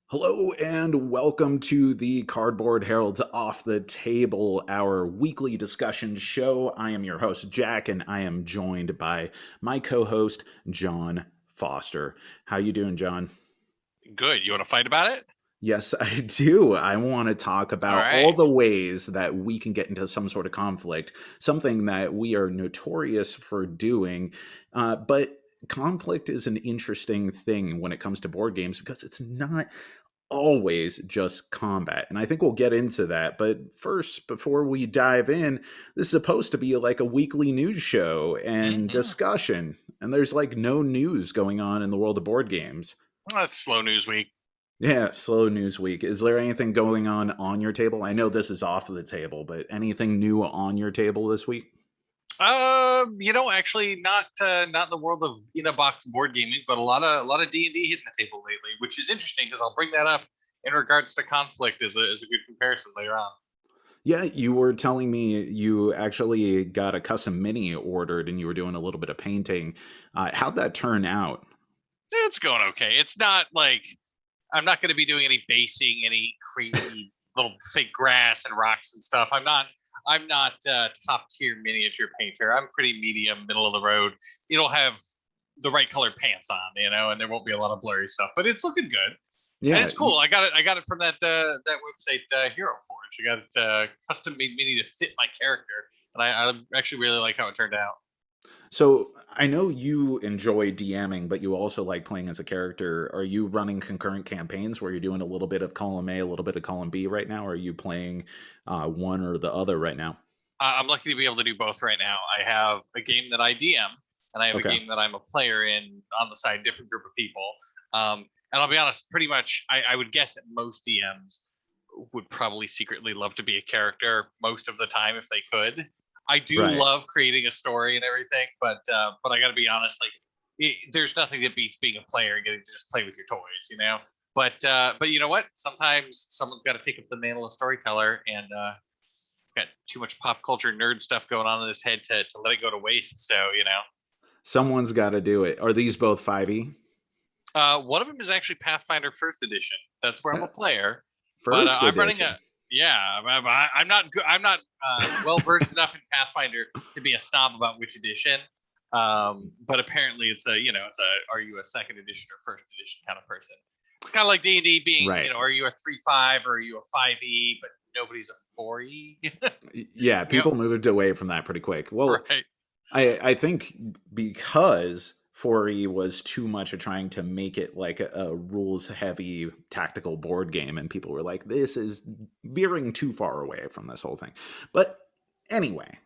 Hello and welcome to the Cardboard Herald's Off the Table, our weekly discussion show. I am your host, Jack, and I am joined by my co-host, John Foster. How you doing, John? Good. You want to fight about it? Yes, I do. I want to talk All about all right. the ways that we can get into some sort of conflict, something that we are notorious for doing. But conflict is an interesting thing when it comes to board games because it's not always just combat. And I think we'll get into that. But first, before we dive in, this is supposed to be like a weekly news show and Mm-hmm. discussion. And there's like no news going on in the world of board games. That's slow news week. Yeah, slow news week. Is there anything going on your table? I know this is off the table, but anything new on your table this week? Actually, not in the world of in a box board gaming, but a lot of D&D hitting the table lately, which is interesting because I'll bring that up in regards to conflict as a good comparison later on. Yeah, you were telling me you actually got a custom mini ordered and you were doing a little bit of painting. How'd that turn out? It's going okay. It's not like I'm not going to be doing any basing, any crazy little fake grass and rocks and stuff. I'm not top tier miniature painter. I'm pretty medium, middle of the road. It'll have the right colored pants on, and there won't be a lot of blurry stuff. But it's looking good, and Yeah, it's cool. I got it from that website, Hero Forge. I got it custom made mini to fit my character, and I actually really like how it turned out. so I know you enjoy DMing, but you also like playing as a character. Are you running concurrent campaigns where you're doing a little bit of column A, a little bit of column B right now? Or are you playing one or the other right now? I'm lucky to be able to do both right now. I have a game that I DM, and I have a Okay. game that I'm a player in on the side, different group of people. And I'll be honest, pretty much, I would guess that most DMs would probably secretly love to be a character most of the time if they could. I do Right. love creating a story and everything, but I got to be honest, like there's nothing that beats being a player and getting to just play with your toys. But you know what? Sometimes someone's got to take up the mantle of storyteller, and got too much pop culture nerd stuff going on in his head to let it go to waste. So. Someone's got to do it. Are these both 5e? One of them is actually Pathfinder First Edition. That's where I'm Uh, a player, but First I'm running edition. a yeah. I'm not good. I'm not well versed enough in Pathfinder to be a snob about which edition. But apparently it's a are you a second edition or first edition kind of person? It's kind of like D&D being Right. are you a 3.5 or are you a 5e? But nobody's a 4e. Yeah, you know, people moved away from that pretty quick. Well, right? I think because 4E was too much of trying to make it like a rules heavy tactical board game, and people were like, this is veering too far away from this whole thing. But anyway,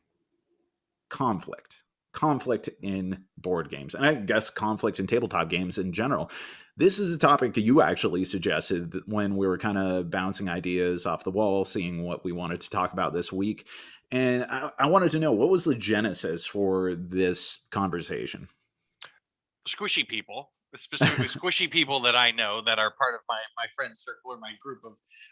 conflict. Conflict in board games, and I guess conflict in tabletop games in general. This is a topic that you actually suggested when we were kind of bouncing ideas off the wall, seeing what we wanted to talk about this week. And I wanted to know, what was the genesis for this conversation? Squishy people, specifically squishy people that I know that are part of my friend circle or my group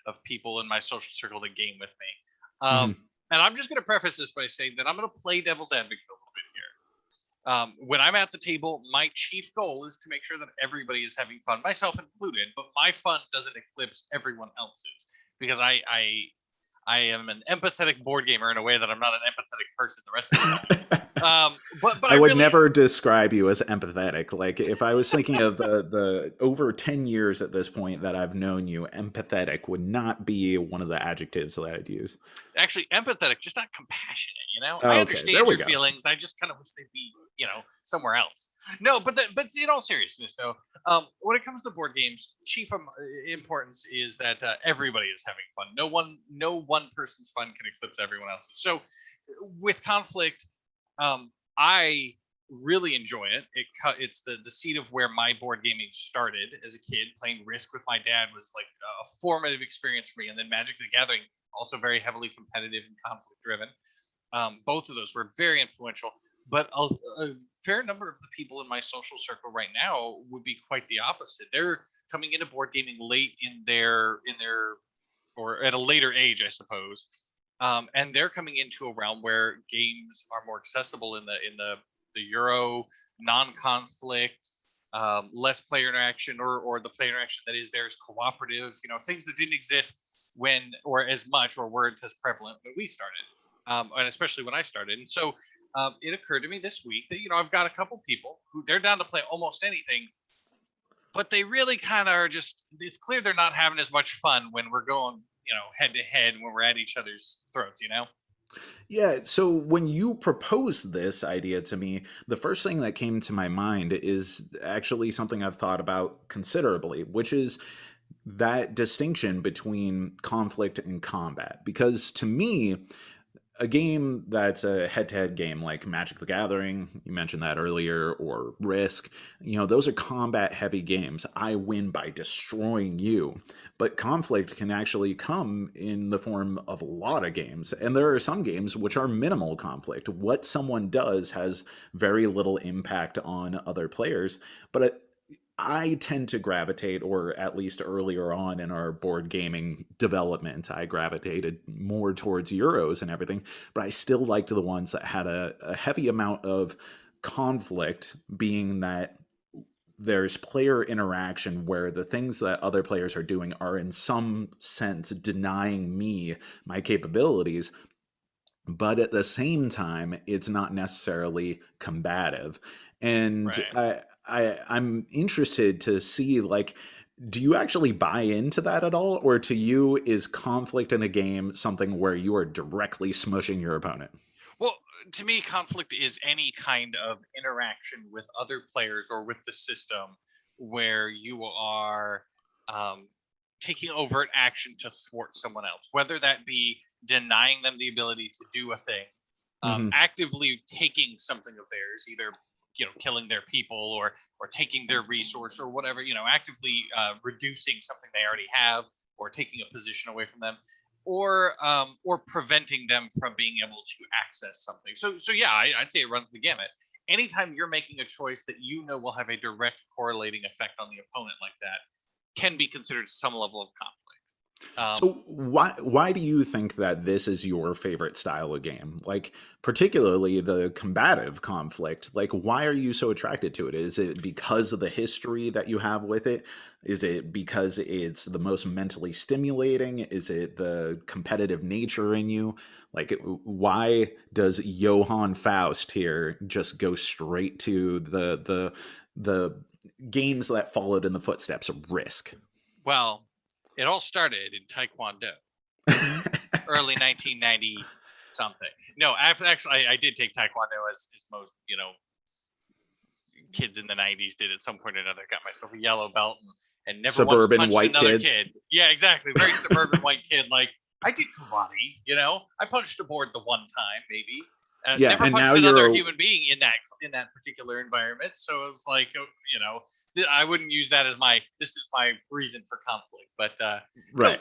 of people in my social circle that game with me. Mhm. And I'm just going to preface this by saying that I'm going to play devil's advocate a little bit here. When I'm at the table, my chief goal is to make sure that everybody is having fun, myself included. But my fun doesn't eclipse everyone else's because I am an empathetic board gamer in a way that I'm not an empathetic person the rest of the time. But I I would really never describe you as empathetic. Like if I was thinking of the over 10 years at this point that I've known you, empathetic would not be one of the adjectives that I'd use. actually empathetic, just not compassionate. I Okay, there understand we your go. feelings. I just kind of wish they'd be, somewhere else. No, but in all seriousness, though, when it comes to board games, chief importance is that everybody is having fun. No one person's fun can eclipse everyone else's. So, with conflict, I really enjoy it. It's the seat of where my board gaming started as a kid. Playing Risk with my dad was like a formative experience for me, and then Magic the Gathering, also very heavily competitive and conflict driven. Both of those were very influential. But a fair number of the people in my social circle right now would be quite the opposite. They're coming into board gaming late in their or at a later age, I suppose. And they're coming into a realm where games are more accessible in the Euro non-conflict less player interaction, or the player interaction that is there is cooperative. Things that didn't exist when, or as much, or weren't as prevalent when we started, and especially when I started. And so it occurred to me this week that I've got a couple people who they're down to play almost anything, but they really kind of are just. It's clear they're not having as much fun when we're going head to head, when we're at each other's throats. Yeah, so when you proposed this idea to me, the first thing that came to my mind is actually something I've thought about considerably, which is that distinction between conflict and combat. Because to me, a game that's a head-to-head game like Magic the Gathering, you mentioned that earlier, or Risk, those are combat heavy games. I win by destroying you. But conflict can actually come in the form of a lot of games. And there are some games which are minimal conflict. What someone does has very little impact on other players, but I tend to gravitate, or at least earlier on in our board gaming development, I gravitated more towards Euros and everything, but I still liked the ones that had a heavy amount of conflict, being that there's player interaction where the things that other players are doing are in some sense denying me my capabilities, but at the same time it's not necessarily combative. And Right. I'm interested to see, like, do you actually buy into that at all, or to you is conflict in a game something where you are directly smushing your opponent? Well, to me, conflict is any kind of interaction with other players or with the system where you are um, taking overt action to thwart someone else, whether that be denying them the ability to do a thing, Hmm. actively taking something of theirs, either killing their people, or taking their resource or whatever, actively reducing something they already have, or taking a position away from them, or preventing them from being able to access something. So yeah, I'd say it runs the gamut. Anytime you're making a choice that will have a direct correlating effect on the opponent like that, can be considered some level of conflict. So Um, why do you think that this is your favorite style of game? Like, particularly the combative conflict. Like, why are you so attracted to it? Is it because of the history that you have with it? Is it because it's the most mentally stimulating? Is it the competitive nature in you? Like, why does Johann Faust here just go straight to the games that followed in the footsteps of Risk? well, it all started in Taekwondo, early 1990 something. No, actually, I did take Taekwondo, as most kids in the 90s did at some point or another. Got myself a yellow belt, and never once Suburban punched white another kids. kid. Yeah, exactly. Very suburban white kid. Like, I did karate. I punched a board the one time, maybe. Yeah, Never and now punched another you're human being in that particular environment. So it was like, I wouldn't use that as this is my reason for conflict. But no, right.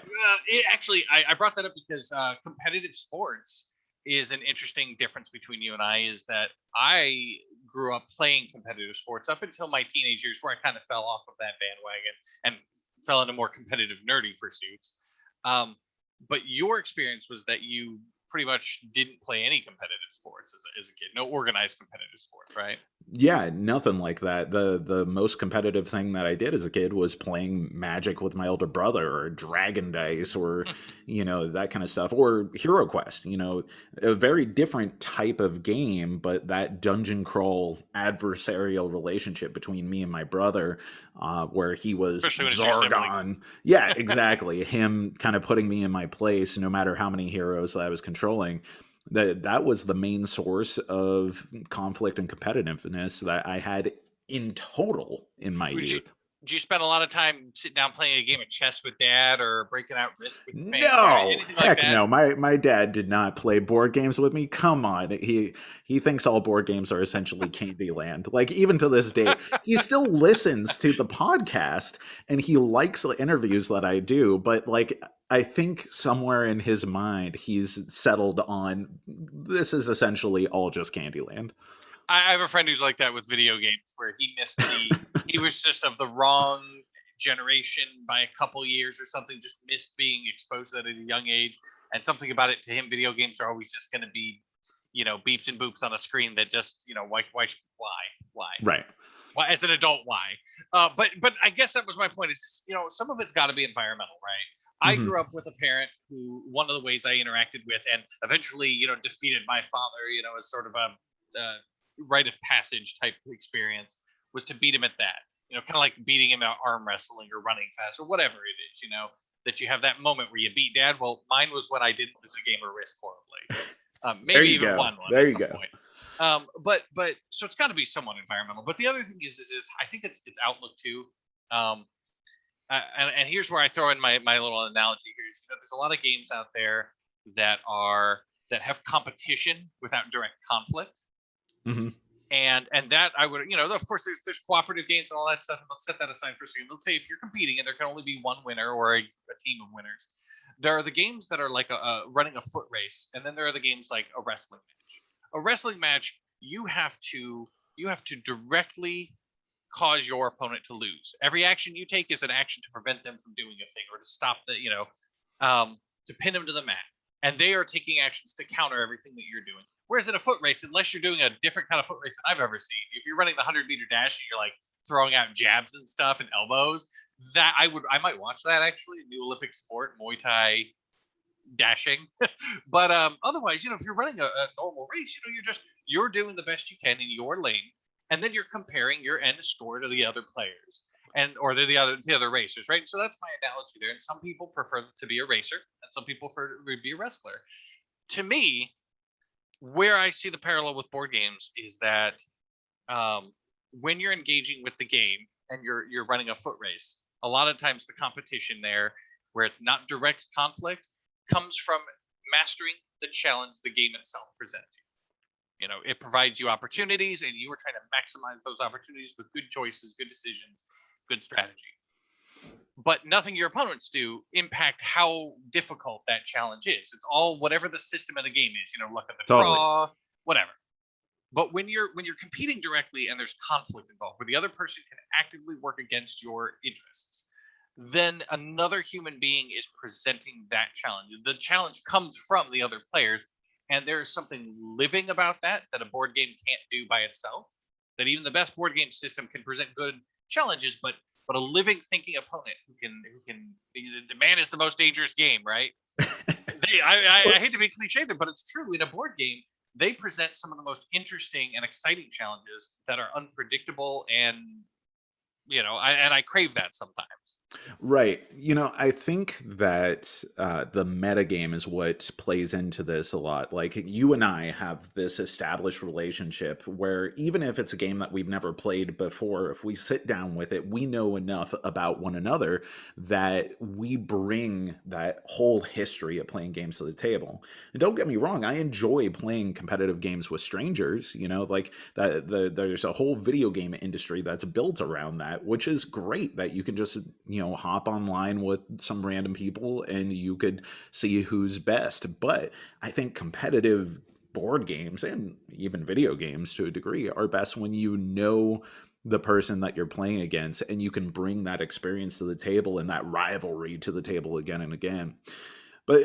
actually, I brought that up because competitive sports is an interesting difference between you and I. Is that I grew up playing competitive sports up until my teenage years, where I kind of fell off of that bandwagon and fell into more competitive, nerdy pursuits. Um, but your experience was that you pretty much didn't play any competitive sports as a kid, no organized competitive sports, right? Yeah, nothing like that. The most competitive thing that I did as a kid was playing Magic with my older brother, or Dragon Dice, or that kind of stuff, or Hero Quest. A very different type of game, but that dungeon crawl adversarial relationship between me and my brother, where he was Especially when it's your sibling. Zargon. Yeah, exactly. Him kind of putting me in my place, no matter how many heroes that I was controlling. That was the main source of conflict and competitiveness that I had in total in my Would you youth. Did you spend a lot of time sitting down playing a game of chess with dad, or breaking out Risk with the family, or No, anything like heck that? no. My dad did not play board games with me. Come on. He thinks all board games are essentially Candyland. Like, even to this day, he still listens to the podcast and he likes the interviews that I do, but like, I think somewhere in his mind he's settled on this is essentially all just Candyland. I have a friend who's like that with video games, where he was just of the wrong generation by a couple years or something, just missed being exposed to that at a young age. And something about it, to him, video games are always just going to be, beeps and boops on a screen that just, why? Right. Why, as an adult, why? But I guess that was my point. Is just, some of it's got to be environmental, right? I Hmm. grew up with a parent who one of the ways I interacted with and eventually, defeated my father, as sort of a rite of passage type experience was to beat him at that. Kind of like beating him at arm wrestling or running fast or whatever it is. That you have that moment where you beat dad. Well, mine was when I didn't lose a game or risk horribly. There Maybe you even go. won one There at you some go. point. But so it's got to be somewhat environmental. But the other thing is I think it's outlook too. Um, and here's where I throw in my little analogy here. There's a lot of games out there that are that have competition without direct conflict, Hmm. and that I would, of course, there's cooperative games and all that stuff. And let's set that aside for a second. Let's say if you're competing and there can only be one winner or a team of winners, there are the games that are like running a foot race, and then there are the games like a wrestling match. A wrestling match, you have to directly cause your opponent to lose. Every action you take is an action to prevent them from doing a thing or to stop to pin them to the mat. And they are taking actions to counter everything that you're doing. Whereas in a foot race, unless you're doing a different kind of foot race than I've ever seen, if you're running the 100-meter dash and you're like throwing out jabs and stuff and elbows, that I might watch that actually. New Olympic sport, Muay Thai dashing. But otherwise, if you're running a normal race, you're doing the best you can in your lane, and then you're comparing your end score to the other players or the other racers, right? So that's my analogy there. And some people prefer to be a racer, and some people prefer to be a wrestler. To me, where I see the parallel with board games is that when you're engaging with the game and you're running a foot race, a lot of times the competition there, where it's not direct conflict, comes from mastering the challenge the game itself presents you. It provides you opportunities, and you are trying to maximize those opportunities with good choices, good decisions, good strategy. But nothing your opponents do impact how difficult that challenge is. It's all whatever the system of the game is. Luck of the Totally. draw, whatever. But when you're competing directly and there's conflict involved, where the other person can actively work against your interests, then another human being is presenting that challenge. The challenge comes from the other players, and there's something living about that a board game can't do by itself. That even the best board game system can present good challenges, but a living, thinking opponent who can the man is the most dangerous game, right? I hate to be cliche there, but it's true. In a board game, they present some of the most interesting and exciting challenges that are unpredictable, and I crave that sometimes. Right. I think that the metagame is what plays into this a lot. Like, you and I have this established relationship where even if it's a game that we've never played before, if we sit down with it, we know enough about one another that we bring that whole history of playing games to the table. And don't get me wrong, I enjoy playing competitive games with strangers, like that there's a whole video game industry that's built around that, which is great that you can just, hop online with some random people and you could see who's best. But I think competitive board games and even video games to a degree are best when you know the person that you're playing against and you can bring that experience to the table and that rivalry to the table again and again. But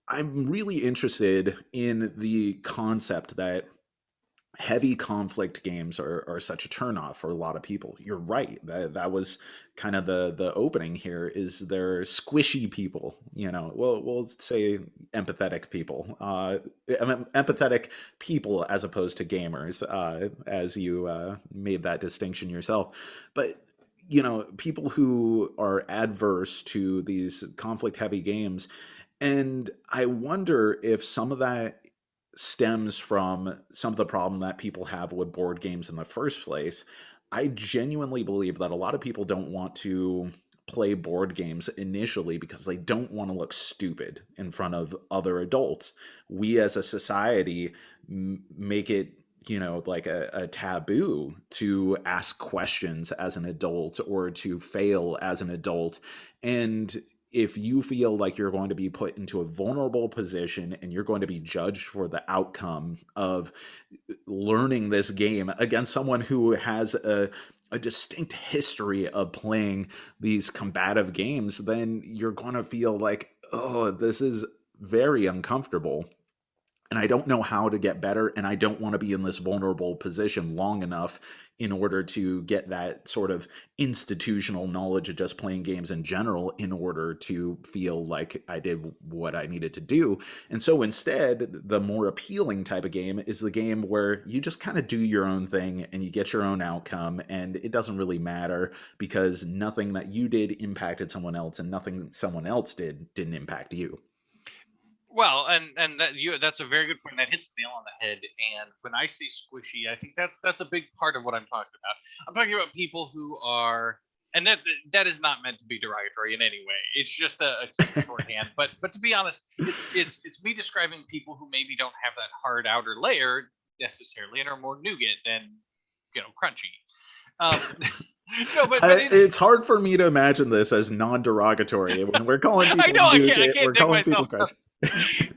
I'm really interested in the concept that heavy conflict games are such a turnoff for a lot of people. You're right. That was kind of the opening here. Is there squishy people? We'll say empathetic people. Empathetic people as opposed to gamers, as you made that distinction yourself. But people who are adverse to these conflict heavy games, and I wonder if some of that stems from some of the problem that people have with board games in the first place. I genuinely believe that a lot of people don't want to play board games initially because they don't want to look stupid in front of other adults. We as a society make it like a taboo to ask questions as an adult or to fail as an adult. And if you feel like you're going to be put into a vulnerable position and you're going to be judged for the outcome of learning this game against someone who has a distinct history of playing these combative games, then you're going to feel like, oh, this is very uncomfortable. and I don't know how to get better, and I don't want to be in this vulnerable position long enough in order to get that sort of institutional knowledge of just playing games in general in order to feel like I did what I needed to do. And so instead, the more appealing type of game is the game where you just kind of do your own thing and you get your own outcome, and it doesn't really matter because nothing that you did impacted someone else, and nothing someone else didn't impact you. Well, and that's a very good point. That hits the nail on the head. And when I say squishy, I think that's a big part of what I'm talking about. I'm talking about people who are, and that is not meant to be derogatory in any way. It's just a cute shorthand. But to be honest, it's me describing people who maybe don't have that hard outer layer necessarily and are more nougat than crunchy. Um, no, but It's hard for me to imagine this as non-derogatory when we're calling I people know I nougat, can't we're dig calling people myself up. crunch.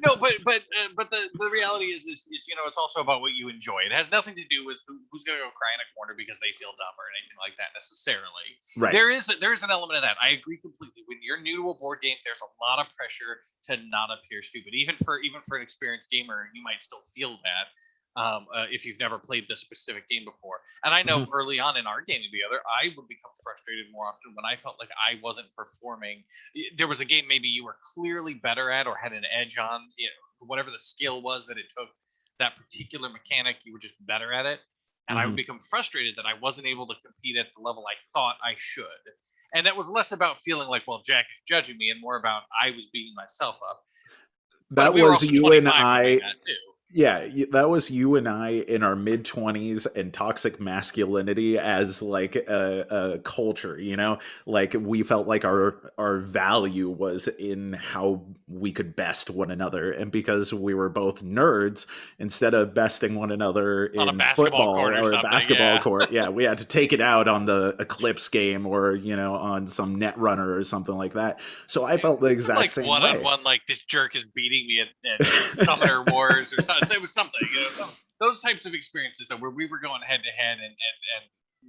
No, but the reality is it's also about what you enjoy. It has nothing to do with who's going to go cry in a corner because they feel dumb or anything like that necessarily. Right. There is an element of that. I agree completely. When you're new to a board game, there's a lot of pressure to not appear stupid. Even for an experienced gamer, you might still feel that. If you've never played this specific game before. And I know early on in our gaming together, I would become frustrated more often when I felt like I wasn't performing. There was a game maybe you were clearly better at or had an edge on, whatever the skill was that it took, that particular mechanic, you were just better at it. And I would become frustrated that I wasn't able to compete at the level I thought I should. And that was less about feeling like, well, Jack is judging me, and more about I was beating myself up. But That we were was also you and 25 doing I. that too. Yeah, that was you and I in our mid 20s and toxic masculinity as like a culture, like we felt like our value was in how we could best one another, and because we were both nerds, instead of besting one another On a in basketball football court or or a something, basketball yeah. court, yeah, we had to take it out on the Eclipse game or on some net runner or something like that. So I felt the exact Like same way. one-on-one, like this jerk is beating me at Summoner Wars or something. It was something, those types of experiences though, where we were going head to head, and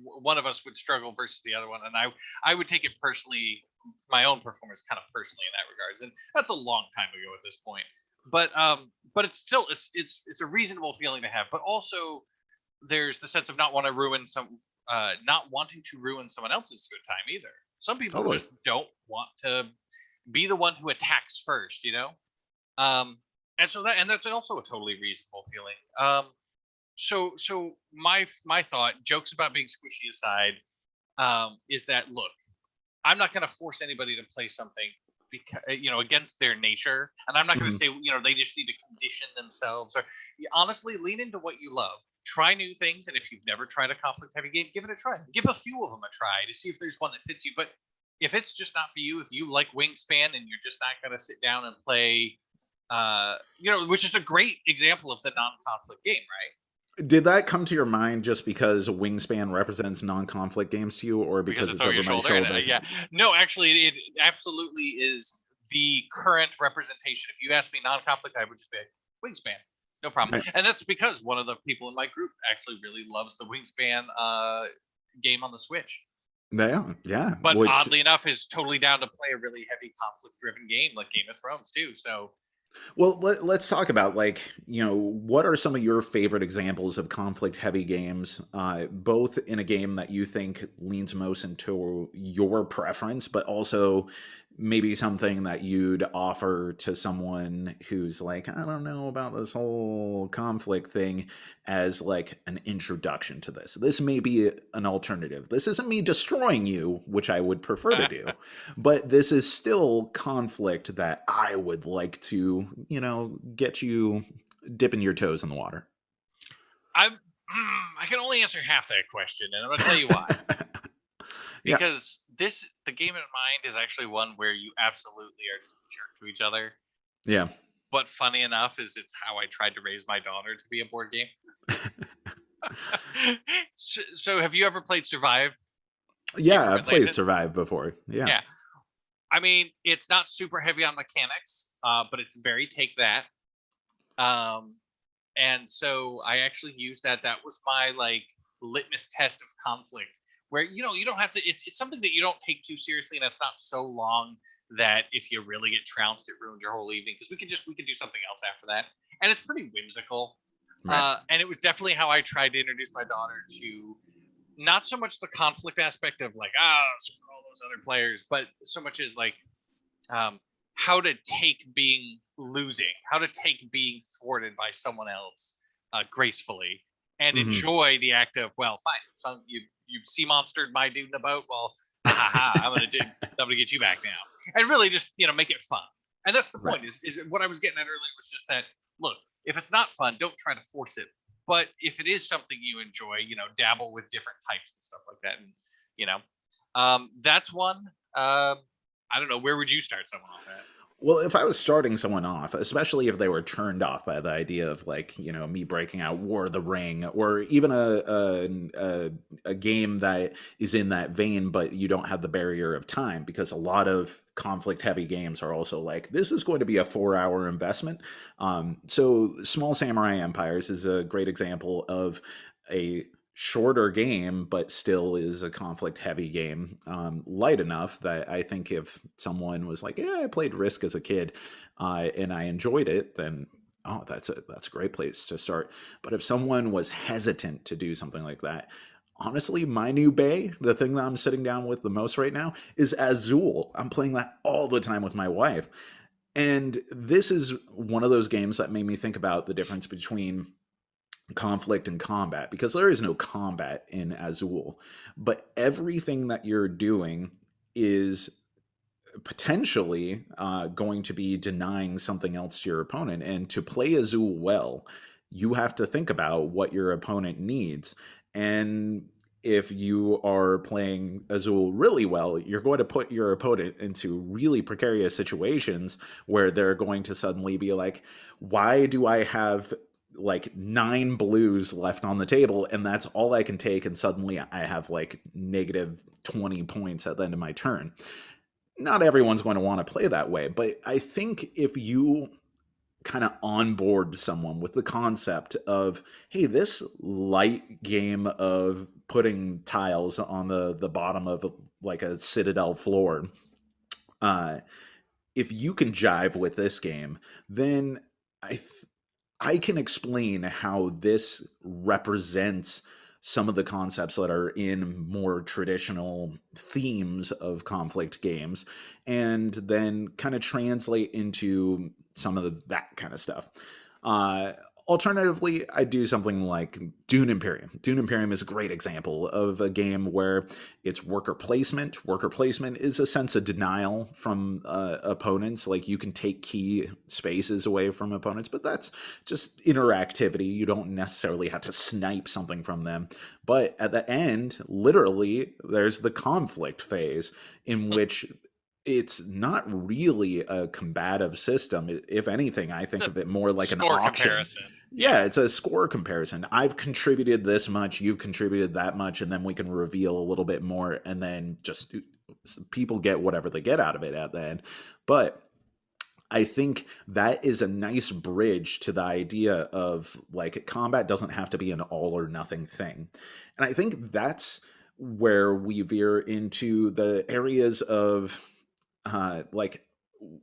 one of us would struggle versus the other one, and I would take it personally, my own performance kind of personally in that regards, and that's a long time ago at this point. But it's still it's a reasonable feeling to have, but also there's the sense of not wanting to ruin someone else's good time either. Some people Totally. just don't want to be the one who attacks first, and that's also a totally reasonable feeling. So my thought, jokes about being squishy aside, is that look, I'm not going to force anybody to play something because against their nature, and I'm not going to Mhm. say they just need to condition themselves, or honestly lean into what you love. Try new things, and if you've never tried a conflict heavy game, give it a try. Give a few of them a try to see if there's one that fits you. But if it's just not for you, if you like Wingspan and you're just not going to sit down and play, which is a great example of the non-conflict game, right? Did that come to your mind just because Wingspan represents non-conflict games to you, or Because because it's it's over your over my shoulder, and shoulder? yeah, no, actually, it absolutely is the current representation. If you ask me non-conflict, I would just say Wingspan, no problem. Right. And that's because one of the people in my group actually really loves the Wingspan game on the Switch. Yeah, yeah. But Which, oddly enough, is totally down to play a really heavy conflict-driven game like Game of Thrones too. So well, let's talk about like what are some of your favorite examples of conflict-heavy games, both in a game that you think leans most into your preference, but also maybe something that you'd offer to someone who's like, I don't know about this whole conflict thing, as like an introduction to this. This may be an alternative. This isn't me destroying you, which I would prefer to do, but this is still conflict that I would like to, get you dipping your toes in the water. I'm I can only answer half that question, and I'm going to tell you why. Yeah. Because the game in mind is actually one where you absolutely are just a jerk to each other. Yeah. But funny enough, it's how I tried to raise my daughter to be a board game. So have you ever played Survive? Yeah, Escape from I've played Atlantis? Survive before. Yeah. Yeah. I mean, it's not super heavy on mechanics, but it's very take that. Um, and so I actually used that. That was my like litmus test of conflict, where you don't have to. It's something that you don't take too seriously, and it's not so long that if you really get trounced, it ruins your whole evening. Because we could do something else after that. and it's pretty whimsical. Right. And it was definitely how I tried to introduce my daughter to not so much the conflict aspect of like, screw all those other players, but so much as like um, how to take being losing, how to take being thwarted by someone else gracefully, and Hmm. enjoy the act of, well, fine, so you've sea monstered my dude in the boat. Well, ha ha ha, I'm gonna get you back now, and really just make it fun. And that's the Right. point. Is what I was getting at earlier was just that. Look, if it's not fun, don't try to force it. But if it is something you enjoy, dabble with different types and stuff like that, and you know, that's one. I don't know. Where would you start someone off at? Well, if I was starting someone off, especially if they were turned off by the idea of like, me breaking out War of the Ring, or even a game that is in that vein, but you don't have the barrier of time, because a lot of conflict heavy games are also like, this is going to be a 4 hour investment. So Small Samurai Empires is a great example of a shorter game, but still is a conflict heavy game, light enough that I think if someone was like, yeah, I played Risk as a kid, and I enjoyed it, then that's a great place to start. But if someone was hesitant to do something like that, honestly, my new bay, the thing that I'm sitting down with the most right now, is Azul. I'm playing that all the time with my wife. And this is one of those games that made me think about the difference between conflict and combat, because there is no combat in Azul, but everything that you're doing is potentially going to be denying something else to your opponent. And to play Azul well, you have to think about what your opponent needs. And if you are playing Azul really well, you're going to put your opponent into really precarious situations where they're going to suddenly be like, why do I have like 9 blues left on the table and that's all I can take, and suddenly I have like negative 20 points at the end of my turn. Not everyone's going to want to play that way, but I think if you kind of onboard someone with the concept of, hey, this light game of putting tiles on the bottom of like a citadel floor, uh if you can jive with this game, then I can explain how this represents some of the concepts that are in more traditional themes of conflict games, and then kind of translate into some of that kind of stuff. Uh, Alternatively, I do something like Dune Imperium. Dune Imperium is a great example of a game where it's worker placement. Worker placement is a sense of denial from opponents. Like, you can take key spaces away from opponents, but that's just interactivity. You don't necessarily have to snipe something from them. But at the end, literally, there's the conflict phase in which it's not really a combative system. If anything, I It's think a of it more like an score auction. comparison. Yeah. Yeah, it's a score comparison. I've contributed this much, you've contributed that much, and then we can reveal a little bit more, and then just people get whatever they get out of it at the end. But I think that is a nice bridge to the idea of like, combat doesn't have to be an all or nothing thing. And I think that's where we veer into the areas of like,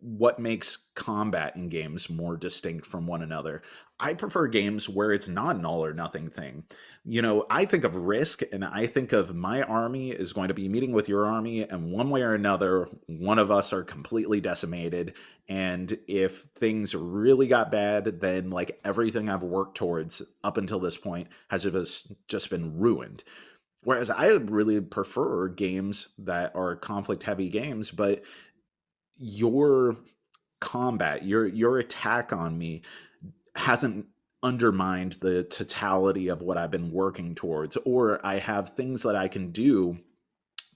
what makes combat in games more distinct from one another. I prefer games where it's not an all or nothing thing. I think of Risk and I think of my army is going to be meeting with your army, and one way or another, one of us are completely decimated. And if things really got bad, then like everything I've worked towards up until this point has just been ruined. Whereas I really prefer games that are conflict heavy games, but your combat, your attack on me hasn't undermined the totality of what I've been working towards, or I have things that I can do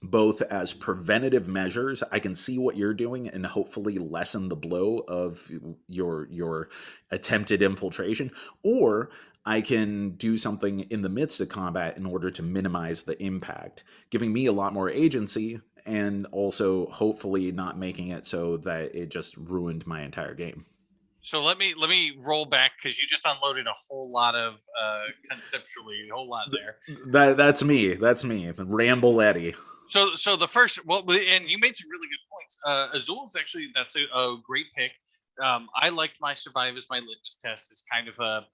both as preventative measures. I can see what you're doing and hopefully lessen the blow of your attempted infiltration, or I can do something in the midst of combat in order to minimize the impact, giving me a lot more agency, and also hopefully not making it so that it just ruined my entire game. So let me roll back because you just unloaded a whole lot of conceptually a whole lot there. That's me. That's me. Ramble Eddie. So the first, well, and you made some really good points. Azul is actually that's a great pick. I liked my survive as my litmus test. It's kind of a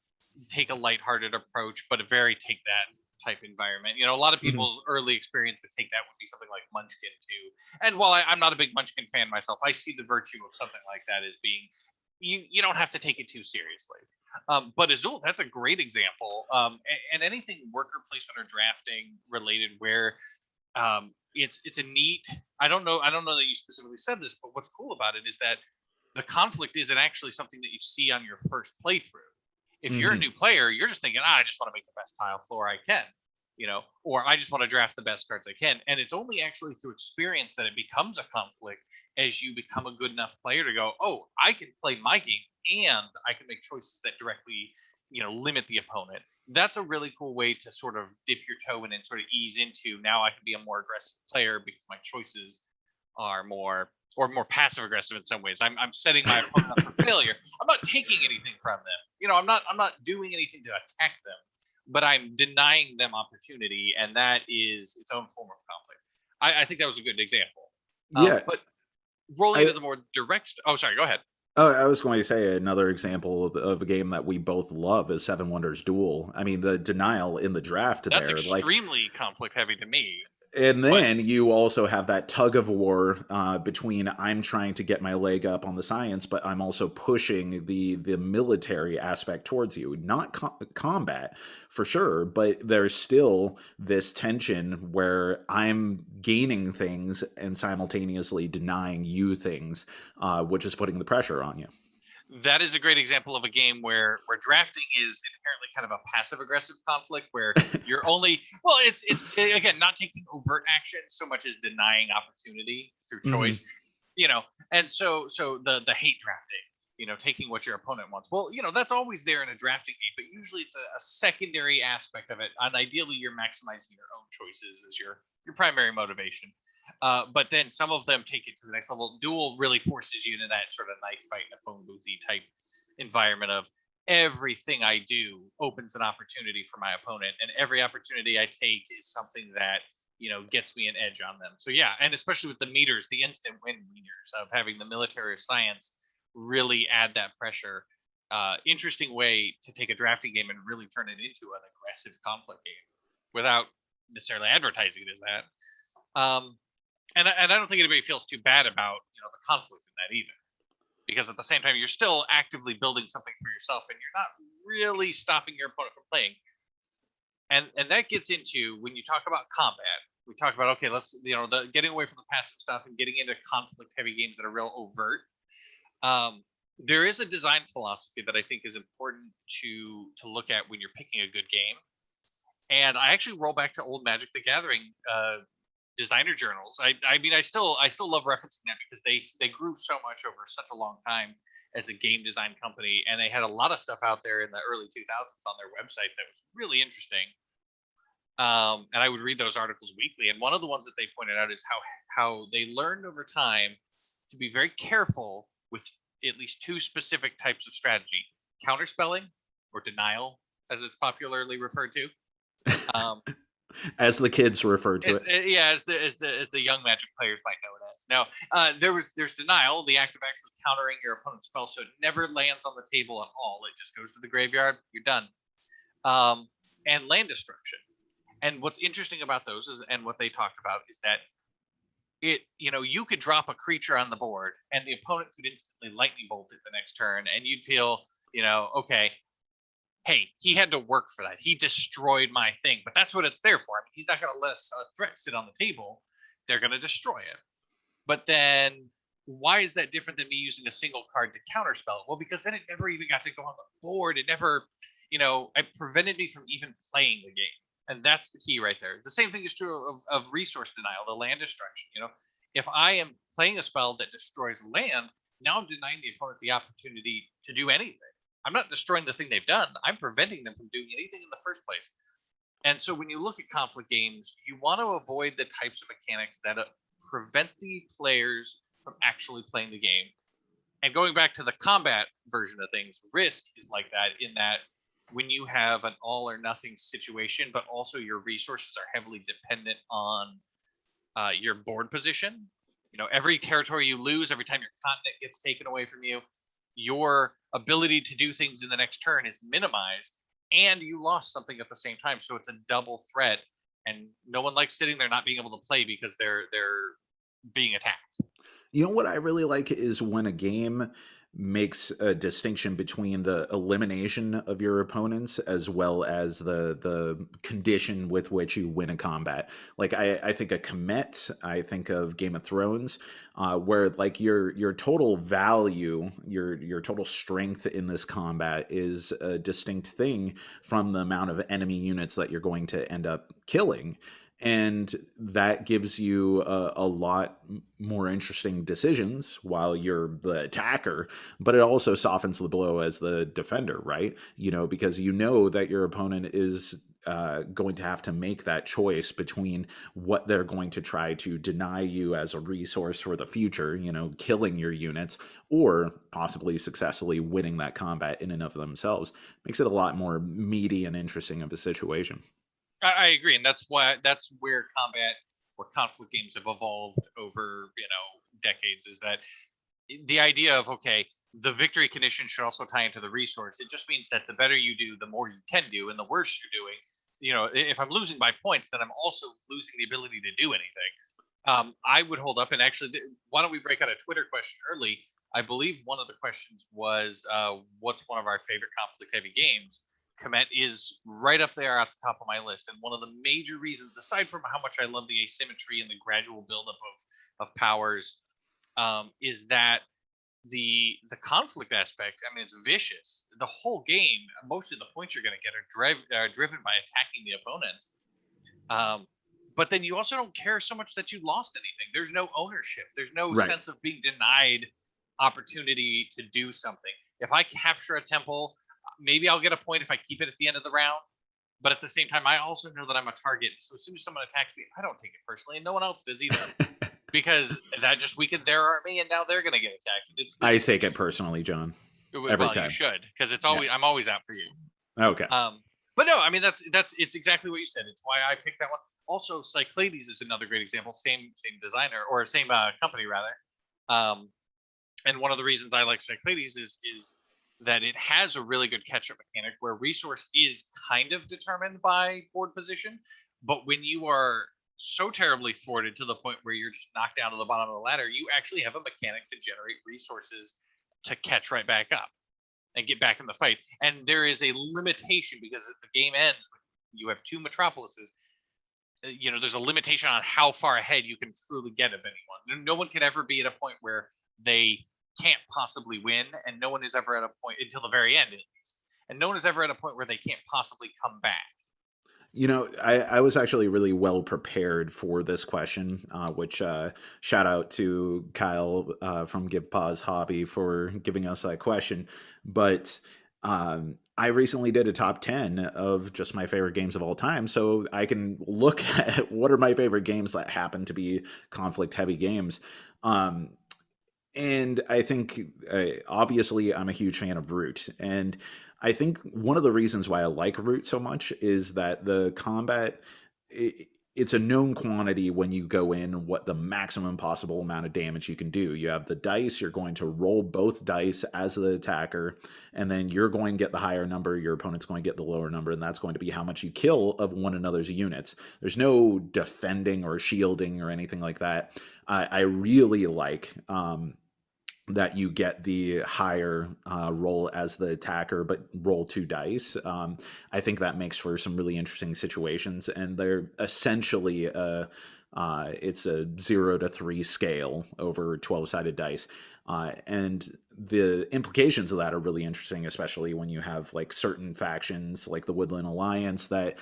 take a lighthearted approach, but a very take that type environment. A lot of Mhm. people's early experience with take that would be something like Munchkin too. And while I'm not a big Munchkin fan myself, I see the virtue of something like that as being you don't have to take it too seriously. But Azul, that's a great example. And anything worker placement or drafting related where it's a neat. I don't know that you specifically said this, but what's cool about it is that the conflict isn't actually something that you see on your first playthrough. If you're a Mhm. new player, you're just thinking, I just want to make the best tile floor I can, or I just want to draft the best cards I can. And it's only actually through experience that it becomes a conflict as you become a good enough player to go, oh, I can play my game and I can make choices that directly, limit the opponent. That's a really cool way to sort of dip your toe in and sort of ease into now I can be a more aggressive player because my choices are more passive aggressive in some ways. I'm setting my opponent up for failure. I'm not taking anything from them. I'm not doing anything to attack them, but I'm denying them opportunity, and that is its own form of conflict. I think that was a good example. Yeah, But rolling I into the more direct. Oh, sorry. Go ahead. I was going to say another example of a game that we both love is Seven Wonders Duel. I mean, the denial in the draft That's there, like, extremely conflict heavy to me. and But then you also have that tug of war between I'm trying to get my leg up on the science, but I'm also pushing the military aspect towards you. Not combat for sure, but there's still this tension where I'm gaining things and simultaneously denying you things, which is putting the pressure on you. that is a great example of a game where drafting is inherently kind of a passive aggressive conflict where you're only it's again not taking overt action so much as denying opportunity through Hmm. choice, you know and so the hate drafting, taking what your opponent wants. Well, that's always there in a drafting game, but usually it's a secondary aspect of it, and ideally you're maximizing your own choices as your primary motivation. But then some of them take it to the next level. Duel really forces you into that sort of knife fight in a phone boothy type environment of everything I do opens an opportunity for my opponent, and every opportunity I take is something that gets me an edge on them. So yeah, and especially with the meters, the instant win meters of having the military of science really add that pressure. Interesting way to take a drafting game and really turn it into an aggressive conflict game without necessarily advertising it as that. Um, and I don't think anybody feels too bad about the conflict in that either, because at the same time you're still actively building something for yourself, and you're not really stopping your opponent from playing. And that gets into when you talk about combat. We talk about, okay, let's the getting away from the passive stuff and getting into conflict heavy games that are real overt. Um, there is a design philosophy that I think is important to look at when you're picking a good game. And I actually roll back to old Magic the Gathering designer journals. I mean, I still love referencing that because they grew so much over such a long time as a game design company, and they had a lot of stuff out there in the early 2000s on their website that was really interesting. And I would read those articles weekly. And one of the ones that they pointed out is how they learned over time to be very careful with at least two specific types of strategy: counterspelling, or denial, as it's popularly referred to. Um, As the kids refer to it. yeah, as the young Magic players might know it as. Now, there's denial, the act of actually countering your opponent's spell, so it never lands on the table at all. It just goes to the graveyard. You're done. Um, and land destruction. And what's interesting about those is, and what they talked about is that you could drop a creature on the board, and the opponent could instantly lightning bolt it the next turn, and you'd feel, okay, hey, he had to work for that. He destroyed my thing, but that's what it's there for. I mean, he's not going to let a threat sit on the table. They're going to destroy it. But then, why is that different than me using a single card to counterspell it? Well, because then it never even got to go on the board. It never, it prevented me from even playing the game. And that's the key right there. The same thing is true of resource denial, the land destruction. If I am playing a spell that destroys land, now I'm denying the opponent the opportunity to do anything. I'm not destroying the thing they've done. I'm preventing them from doing anything in the first place. And so when you look at conflict games, you want to avoid the types of mechanics that prevent the players from actually playing the game. And going back to the combat version of things, Risk is like that, in that when you have an all or nothing situation, but also your resources are heavily dependent on your board position. Every territory you lose, every time your continent gets taken away from you, your ability to do things in the next turn is minimized, and you lost something at the same time. So it's a double threat, and no one likes sitting there not being able to play because they're being attacked. You know what I really like is when a game makes a distinction between the elimination of your opponents as well as the condition with which you win a combat. Like I think of Commit, I think of Game of Thrones, where like your total value, your total strength in this combat is a distinct thing from the amount of enemy units that you're going to end up killing, and that gives you a lot more interesting decisions while you're the attacker, but it also softens the blow as the defender, right? You know, because you know that your opponent is going to have to make that choice between what they're going to try to deny you as a resource for the future, you know, killing your units, or possibly successfully winning that combat in and of themselves. Makes it a lot more meaty and interesting of a situation. I agree, and that's where combat or conflict games have evolved over decades. Is that the idea of, okay, the victory condition should also tie into the resource. It just means that the better you do, the more you can do, and the worse you're doing. If I'm losing by points, then I'm also losing the ability to do anything. I would hold up, and actually, why don't we break out a Twitter question early? I believe one of the questions was, "What's one of our favorite conflict-heavy games?" Comet is right up there at the top of my list, and one of the major reasons, aside from how much I love the asymmetry and the gradual buildup of powers, is that the conflict aspect. I mean, it's vicious. The whole game, most of the points you're going to get are driven by attacking the opponents. Um, but then you also don't care so much that you lost anything. There's no ownership. There's no Right. sense of being denied opportunity to do something. If I capture a temple, maybe I'll get a point if I keep it at the end of the round. But at the same time, I also know that I'm a target. So as soon as someone attacks me, I don't take it personally, and no one else does either, because that just weakened their army, and now they're going to get attacked. It's I this. take it personally, John, every Well, you time. should, because it's Yeah. always I'm always out for you. Okay. But no, I mean that's it's exactly what you said. It's why I picked that one. Also, Cyclades is another great example. Same designer, or same company rather. Um, and one of the reasons I like Cyclades is that it has a really good catch up mechanic where resource is kind of determined by board position, but when you are so terribly thwarted to the point where you're just knocked down to the bottom of the ladder, you actually have a mechanic to generate resources to catch right back up and get back in the fight. And there is a limitation because the game ends when you have two metropolises. There's a limitation on how far ahead you can truly get of anyone. No one can ever be at a point where they can't possibly win, and no one is ever at a point until the very end, at least. And no one is ever at a point where they can't possibly come back. You know, I was actually really well prepared for this question, which shout out to Kyle from Give Pause Hobby for giving us that question. But I recently did a top 10 of just my favorite games of all time. So I can look at what are my favorite games that happen to be conflict heavy games. Um, and I think, obviously, I'm a huge fan of Root. And I think one of the reasons why I like Root so much is that the combat, it's a known quantity when you go in what the maximum possible amount of damage you can do. You have the dice, you're going to roll both dice as the attacker, and then you're going to get the higher number, your opponent's going to get the lower number, and that's going to be how much you kill of one another's units. There's no defending or shielding or anything like that. I really like that you get the higher roll as the attacker, but roll two dice. I think that makes for some really interesting situations, and they're essentially it's a 0 to 3 scale over 12-sided dice. And the implications of that are really interesting, especially when you have like certain factions like the Woodland Alliance that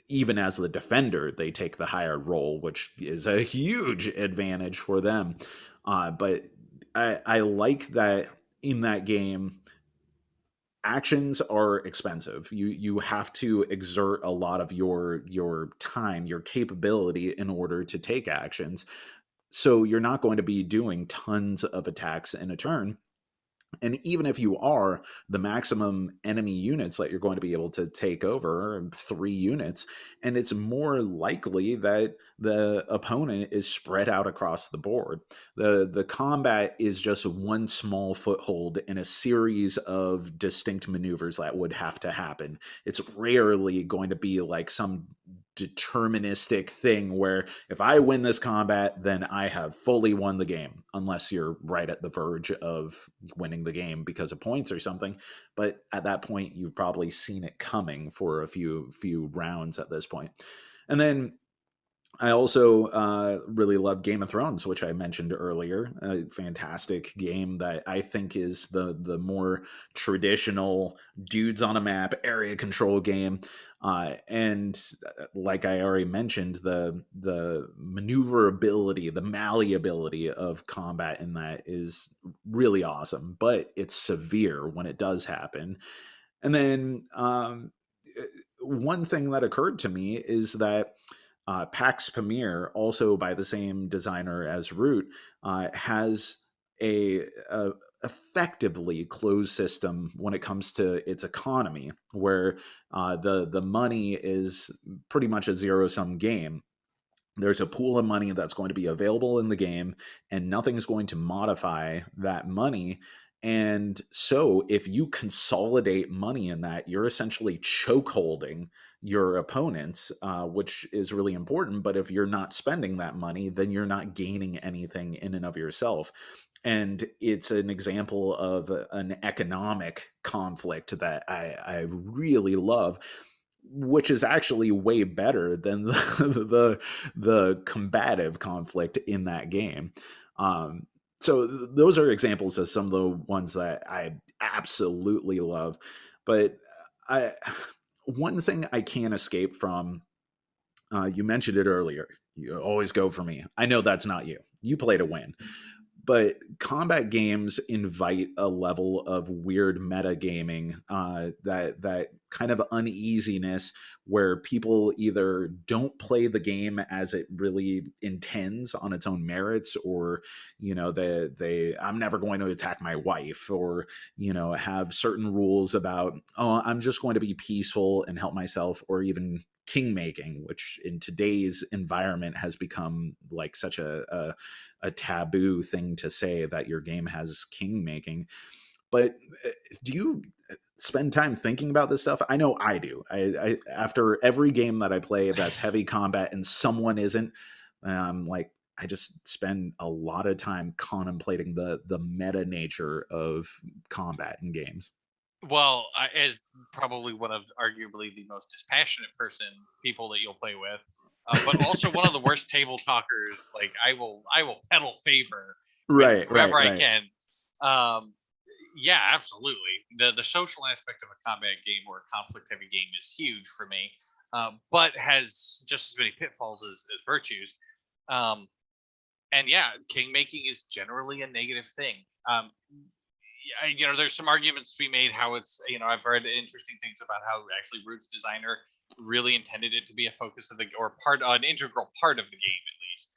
even as the defender, they take the higher roll, which is a huge advantage for them. But I like that in that game, actions are expensive. You have to exert a lot of your time, your capability in order to take actions. So you're not going to be doing tons of attacks in a turn. And even if you are, the maximum enemy units that you're going to be able to take over are 3 units, and it's more likely that the opponent is spread out across the board. The combat is just one small foothold in a series of distinct maneuvers that would have to happen. It's rarely going to be like some deterministic thing where if I win this combat, then I have fully won the game, unless you're right at the verge of winning the game because of points or something. But at that point, you've probably seen it coming for a few rounds at this point. And then I also really love Game of Thrones, which I mentioned earlier. A fantastic game that I think is the more traditional dudes on a map area control game. And like I already mentioned, the maneuverability, the malleability of combat in that is really awesome, but it's severe when it does happen. And then one thing that occurred to me is that Pax Pamir, also by the same designer as Root, has a effectively closed system when it comes to its economy, where the money is pretty much a zero sum game. There's a pool of money that's going to be available in the game, and nothing's going to modify that money. And so, if you consolidate money in that, you're essentially chokeholding your opponents, which is really important. But if you're not spending that money, then you're not gaining anything in and of yourself. And it's an example of an economic conflict that I really love, which is actually way better than the combative conflict in that game. So those are examples of some of the ones that I absolutely love. But I one thing I can't escape from, you mentioned it earlier. You always go for me. I know that's not you. You play to win, but combat games invite a level of weird metagaming, that kind of uneasiness where people either don't play the game as it really intends on its own merits, or they I'm never going to attack my wife, or have certain rules about, oh, I'm just going to be peaceful and help myself, or even king making, which in today's environment has become like such a taboo thing to say, that your game has king making. But do you spend time thinking about this stuff? I know I do. I after every game that I play that's heavy combat and someone isn't, like, I just spend a lot of time contemplating the meta nature of combat in games. Well, as probably one of arguably the most dispassionate people that you'll play with, but also one of the worst table talkers. Like I will peddle favor with Right, whoever right, I right. can. Um, yeah, absolutely. The social aspect of a combat game or a conflict heavy game is huge for me, but has just as many pitfalls as virtues. Um, and yeah, king making is generally a negative thing. There's some arguments to be made how it's, I've read interesting things about how actually Root's designer really intended it to be a focus of or an integral part of the game at least.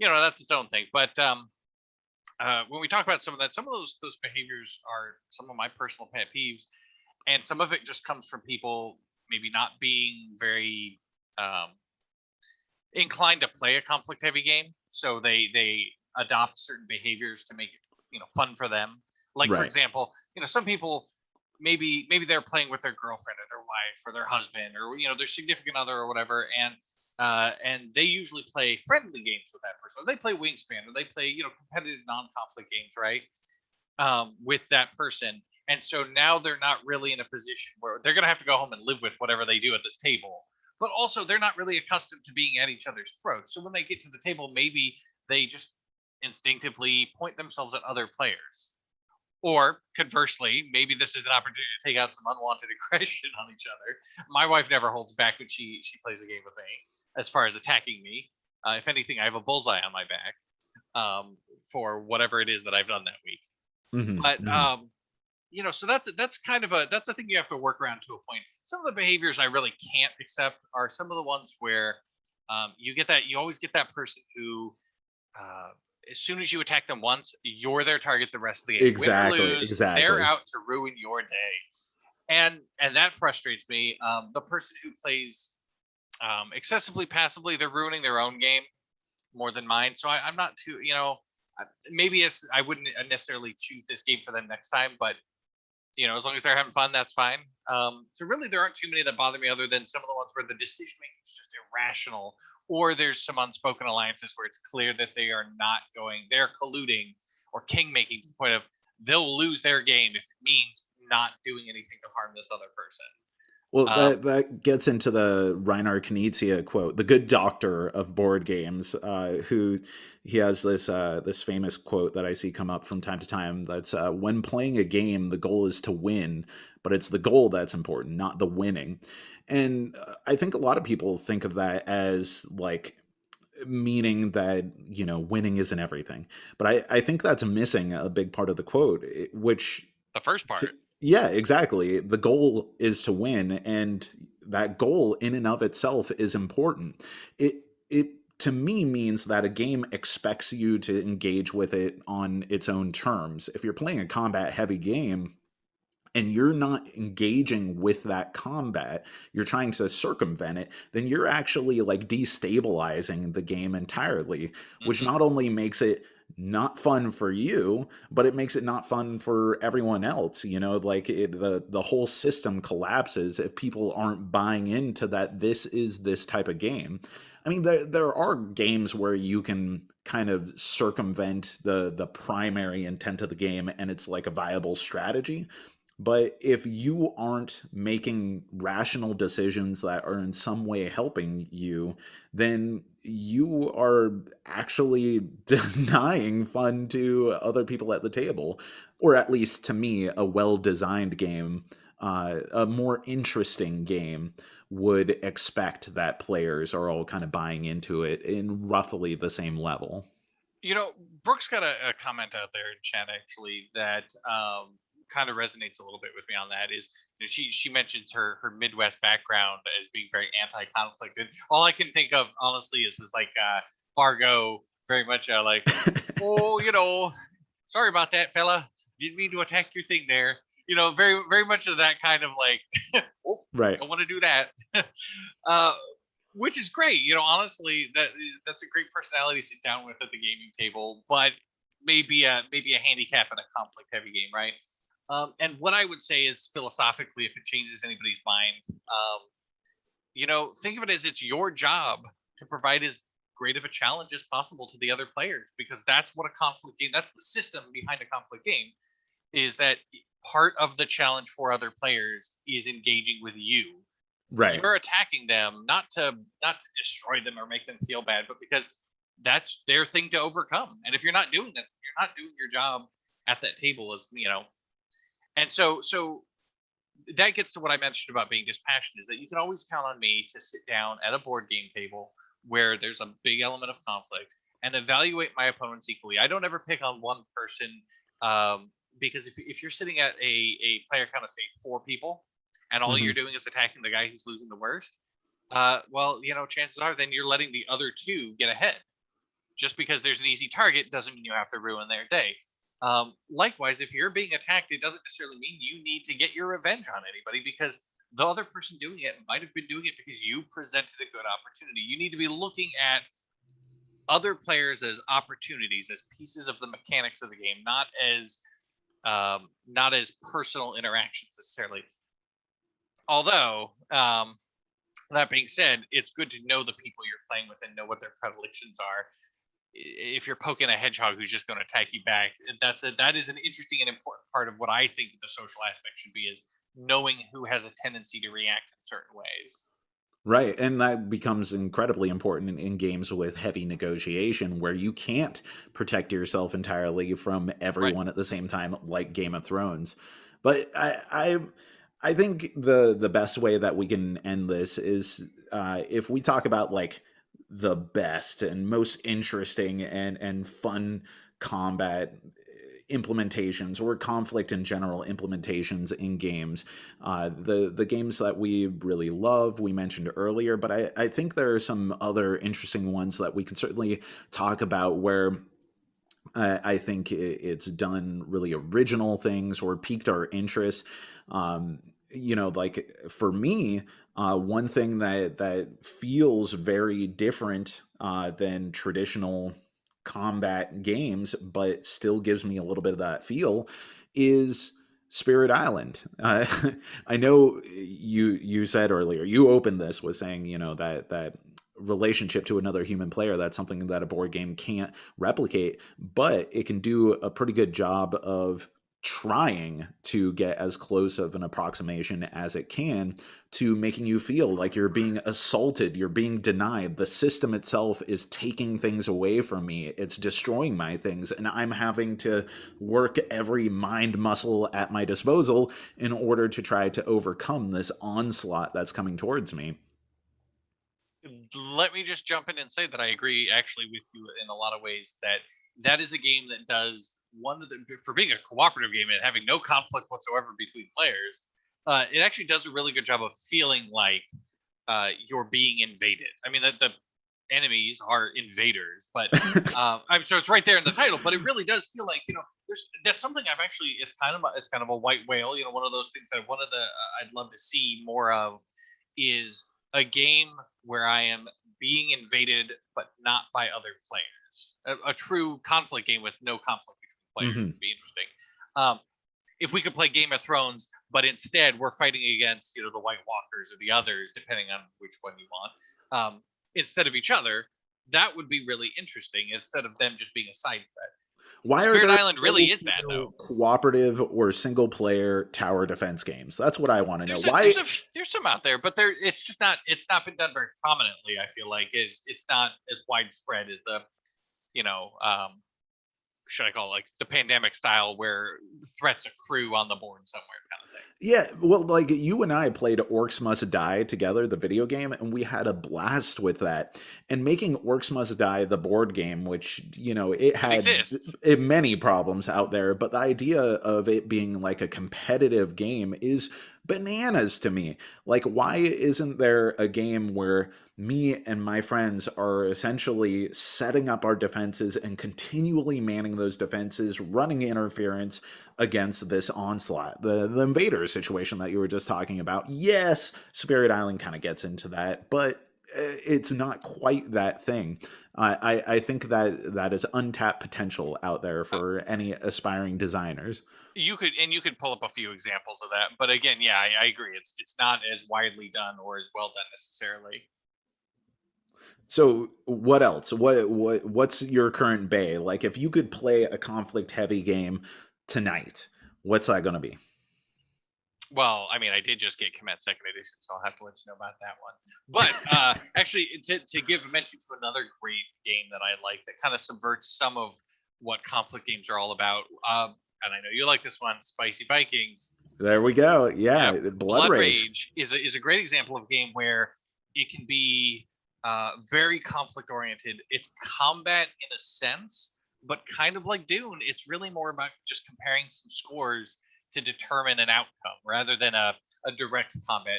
That's its own thing. But when we talk about some of those behaviors are some of my personal pet peeves, and some of it just comes from people maybe not being very um, inclined to play a conflict heavy game, so they adopt certain behaviors to make it fun for them. Like for Right. example, some people maybe they're playing with their girlfriend or their wife or their husband or their significant other or whatever, and they usually play friendly games with that person. Or they play Wingspan, or they play competitive non-conflict games, right? With that person. And so now they're not really in a position where they're going to have to go home and live with whatever they do at this table. But also, they're not really accustomed to being at each other's throats. So when they get to the table, maybe they just instinctively point themselves at other players. Or conversely, maybe this is an opportunity to take out some unwanted aggression on each other. My wife never holds back when she plays a game with me, as far as attacking me. If anything, I have a bullseye on my back, for whatever it is that I've done that week. Hmm. But Hmm. so that's kind of that's a thing you have to work around to a point. Some of the behaviors I really can't accept are some of the ones where you always get that person who as soon as you attack them once, you're their target the rest of the game. Win or Exactly, lose, they're exactly. out to ruin your day. And that frustrates me. The person who plays excessively passively, they're ruining their own game more than mine. So I'm not too, maybe it's I wouldn't necessarily choose this game for them next time, but as long as they're having fun, that's fine. So really, there aren't too many that bother me, other than some of the ones where the decision making is just irrational, or there's some unspoken alliances where it's clear that they're colluding or king making to the point of they'll lose their game if it means not doing anything to harm this other person. Well, Um, that gets into the Reinhard Knizia quote, the good doctor of board games, who he has this famous quote that I see come up from time to time. That's when playing a game, the goal is to win, but it's the goal that's important, not the winning. And I think a lot of people think of that as like meaning that winning isn't everything, but I think that's missing a big part of the quote, which the first to, part. yeah, exactly. The goal is to win, and that goal in and of itself is important. It to me means that a game expects you to engage with it on its own terms. If you're playing a combat heavy game and you're not engaging with that combat, you're trying to circumvent it, then you're actually like destabilizing the game entirely, which Hmm. not only makes it not fun for you, but it makes it not fun for everyone else. Like the whole system collapses if people aren't buying into that this is this type of game. I mean, there are games where you can kind of circumvent the primary intent of the game and it's like a viable strategy. But if you aren't making rational decisions that are in some way helping you, then you are actually denying fun to other people at the table. Or at least to me, a well designed game, a more interesting game, would expect that players are all kind of buying into it in roughly the same level. You know, Brooks got a comment out there in chat actually that kind of resonates a little bit with me on that. Is she mentions her Midwest background as being very anti-conflict, and all I can think of honestly is like Fargo, very much like, oh, sorry about that, fella, didn't mean to attack your thing there. Very very much of that kind of like, oh, Right. don't want to do that. uh, which is great. Honestly, that's a great personality to sit down with at the gaming table, but maybe a handicap in a conflict heavy game, right? And what I would say is philosophically, if it changes anybody's mind, think of it as it's your job to provide as great of a challenge as possible to the other players, because that's what a conflict game. That's the system behind a conflict game. Is that part of the challenge for other players is engaging with you. Right. You're attacking them not to destroy them or make them feel bad, but because that's their thing to overcome. And if you're not doing that, you're not doing your job at that table, as and so that gets to what I mentioned about being dispassionate, is that you can always count on me to sit down at a board game table where there's a big element of conflict and evaluate my opponents equally. I don't ever pick on one person, um, because if you're sitting at a player count of say 4 people and all Hmm. you're doing is attacking the guy who's losing the worst, well, chances are then you're letting the other two get ahead. Just because there's an easy target doesn't mean you have to ruin their day. Likewise, if you're being attacked, it doesn't necessarily mean you need to get your revenge on anybody, because the other person doing it might have been doing it because you presented a good opportunity. You need to be looking at other players as opportunities, as pieces of the mechanics of the game, not as personal interactions necessarily. Although, that being said, it's good to know the people you're playing with and know what their predilections are. If you're poking a hedgehog who's just going to attack you back, that is an interesting and important part of what I think the social aspect should be, is knowing who has a tendency to react in certain ways. Right, and that becomes incredibly important in games with heavy negotiation where you can't protect yourself entirely from Right. everyone at the same time, like Game of Thrones. But I think the best way that we can end this is if we talk about like the best and most interesting and fun combat implementations or conflict in general implementations in games. The games that we really love, we mentioned earlier, but I think there are some other interesting ones that we can certainly talk about where I think it's done really original things or piqued our interest. Like for me, one thing that feels very different than traditional combat games, but still gives me a little bit of that feel, is Spirit Island. I know you said earlier, you opened this with saying, that relationship to another human player, that's something that a board game can't replicate, but it can do a pretty good job of trying to get as close of an approximation as it can to making you feel like you're being assaulted, you're being denied. The system itself is taking things away from me, it's destroying my things, and I'm having to work every mind muscle at my disposal in order to try to overcome this onslaught that's coming towards me. Let me just jump in and say that I agree actually with you in a lot of ways, that that is a game that does one of the, for being a cooperative game and having no conflict whatsoever between players, it actually does a really good job of feeling like you're being invaded. I mean, the enemies are invaders, but I'm so it's right there in the title. But it really does feel like, there's that's something I've actually, it's kind of a white whale. One of those things that one of the I'd love to see more of is a game where I am being invaded, but not by other players. A true conflict game with no conflict between players Mm-hmm. would be interesting. Um, if we could play Game of Thrones, but instead we're fighting against, the White Walkers or the others, depending on which one you want, instead of each other, that would be really interesting. Instead of them just being a side threat. Why are Spirit there Island really is that, no though. cooperative or single player tower defense games? That's what I want to know. There's Why? there's some out there, but it's not been done very prominently. I feel like is it's not as widespread as the, you know um, should I call it like the pandemic style, where threats accrue on the board somewhere kind of thing. Yeah, well, like you and I played Orcs Must Die together, the video game, and we had a blast with that. And making Orcs Must Die the board game, which, it It had exists. many problems out there, but the idea of it being like a competitive game is bananas to me. Like, why isn't there a game where me and my friends are essentially setting up our defenses and continually manning those defenses, running interference against this onslaught, the invader situation that you were just talking about? Yes, Spirit Island kind of gets into that, but it's not quite that thing. I think that is untapped potential out there Uh, for any aspiring designers. you could pull up a few examples of that, but again, yeah, I agree. It's not as widely done or as well done necessarily. So what else? What's your current bay? Like if you could play a conflict heavy game tonight, what's that going to be? Well, I mean, I did just get Command Second Edition, so I'll have to let you know about that one. But actually, to give mention to another great game that I like that kind of subverts some of what conflict games are all about, and I know you like this one, Spicy Vikings. There we go. Yeah, Yep, Blood Blood Rage. Rage is a great example of a game where it can be very conflict oriented. It's combat in a sense, but kind of like Dune, it's really more about just comparing some scores to determine an outcome rather than a direct combat.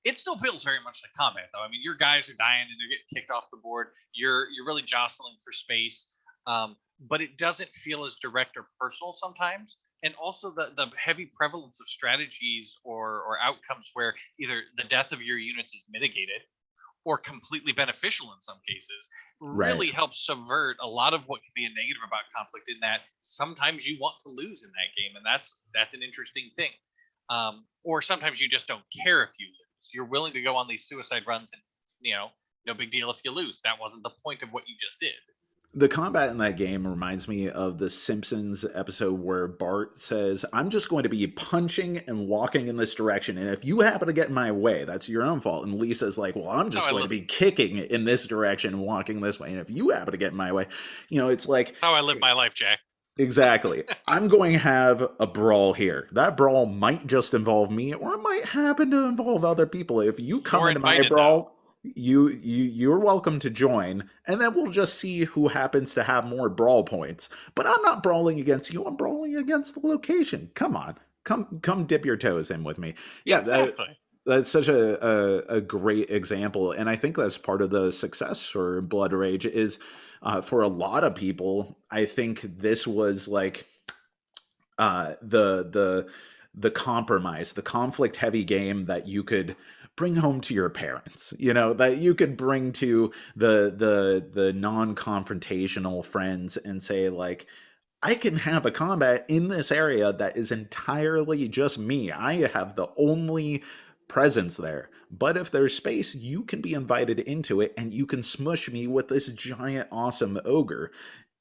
It still feels very much like combat, though. I mean, your guys are dying and they're getting kicked off the board. You're really jostling for space, but it doesn't feel as direct or personal sometimes. And also the heavy prevalence of strategies or outcomes where either the death of your units is mitigated or completely beneficial in some cases Right. really helps subvert a lot of what can be a negative about conflict, in that sometimes you want to lose in that game, and that's an interesting thing. Or sometimes you just don't care if you lose. You're willing to go on these suicide runs, and no big deal if you lose. That wasn't the point of what you just did. The combat in that game reminds me of the Simpsons episode where Bart says, I'm just going to be punching and walking in this direction. And if you happen to get in my way, that's your own fault. And Lisa's like, well, I'm That's just how I going to live. be kicking in this direction and walking this way. And if you happen to get in my way, it's like, How I live my life, Jack. exactly. I'm going to have a brawl here. That brawl might just involve me, or it might happen to involve other people. If you come You're into my invited, though. brawl, you're welcome to join, and then we'll just see who happens to have more brawl points. But I'm not brawling against you. I'm brawling against the location. Come on, come dip your toes in with me. Yeah, Yeah, exactly. that's such a great example, and I think that's part of the success for Blood Rage is For a lot of people, I think this was like the compromise, the conflict heavy game that you could bring home to your parents, that you could bring to the non-confrontational friends and say like, I can have a combat in this area that is entirely just me. I have the only presence there. But if there's space, you can be invited into it and you can smush me with this giant awesome ogre,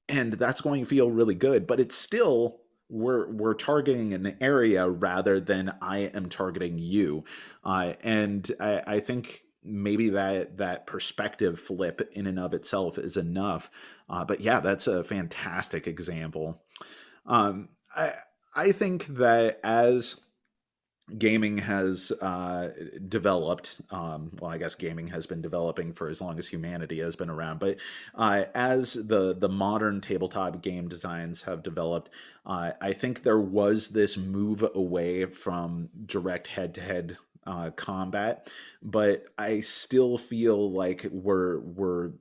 and that's going to feel really good. But it's still, we're targeting an area rather than I am targeting you. And I think maybe that perspective flip in and of itself is enough. But yeah, that's a fantastic example. um, I, I think that as gaming has developed, well, I guess gaming has been developing for as long as humanity has been around, but as the modern tabletop game designs have developed, I think there was this move away from direct head-to-head combat, but I still feel like we're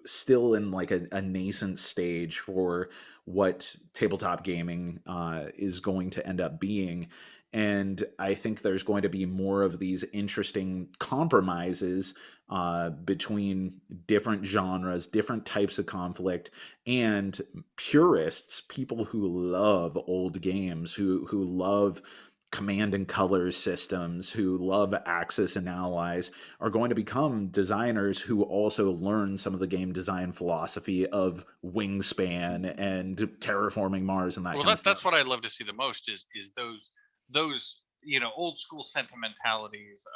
still in like a nascent stage for what tabletop gaming is going to end up being. And I think there's going to be more of these interesting compromises between different genres, different types of conflict, and purists, people who love old games, who love command and color systems, who love Axis and allies, are going to become designers who also learn some of the game design philosophy of wingspan and terraforming Mars and that Well, kind of that's stuff. what I love to see the most is those old school sentimentalities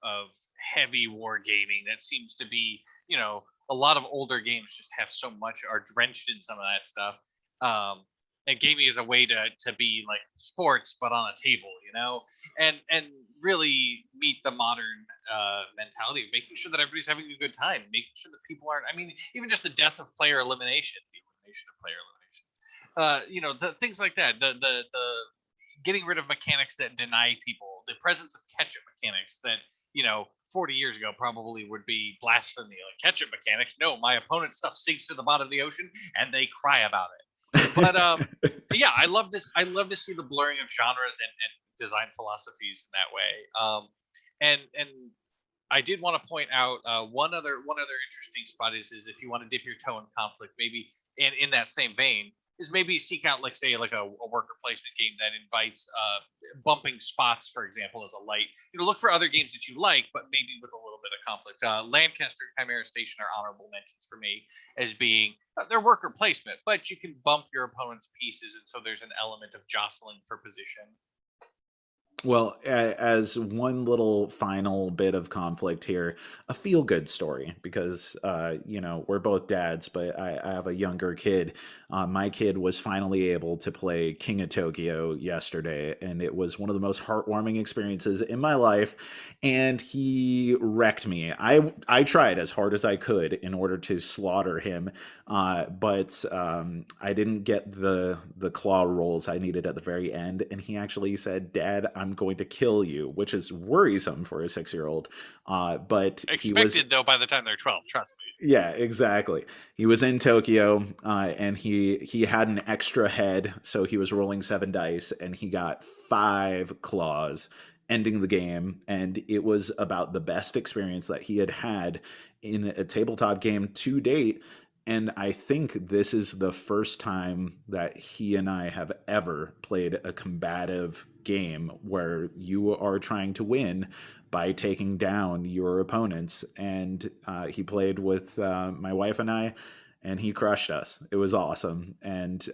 of heavy war gaming that seems to be, a lot of older games just have so much, are drenched in some of that stuff. And gaming is a way to be like sports but on a table, and really meet the modern mentality of making sure that everybody's having a good time, making sure that people aren't, I mean, even just the death of player elimination, the elimination of player elimination, things like that, the getting rid of mechanics that deny people the presence of catch-up mechanics that, 40 years ago probably would be blasphemy. Like, catch-up mechanics, no, my opponent's stuff sinks to the bottom of the ocean and they cry about it. But yeah, I love to see the blurring of genres and design philosophies in that way. And I did want to point out one other interesting spot is if you want to dip your toe in conflict, maybe in that same vein, is maybe seek out, like, say, like a worker placement game that invites bumping spots, for example, as a light. Look for other games that you like, but maybe with a little bit of conflict. Lancaster and Chimera Station are honorable mentions for me as being their worker placement, but you can bump your opponent's pieces, and so there's an element of jostling for position. Well, as one little final bit of conflict here, a feel good story, because, we're both dads, but I have a younger kid. My kid was finally able to play King of Tokyo yesterday, and it was one of the most heartwarming experiences in my life. And he wrecked me. I tried as hard as I could in order to slaughter him, but I didn't get the claw rolls I needed at the very end, and he actually said, "Dad, I'm going to kill you," which is worrisome for a 6-year-old. But he was, Expected, though, by the time they're 12, trust me. yeah, exactly. He was in Tokyo, and he had an extra head, so he was rolling 7 dice, and he got 5 claws, ending the game. And it was about the best experience that he had had in a tabletop game to date. And I think this is the first time that he and I have ever played a combative game where you are trying to win by taking down your opponents. And he played with my wife and I, and he crushed us. It was awesome. And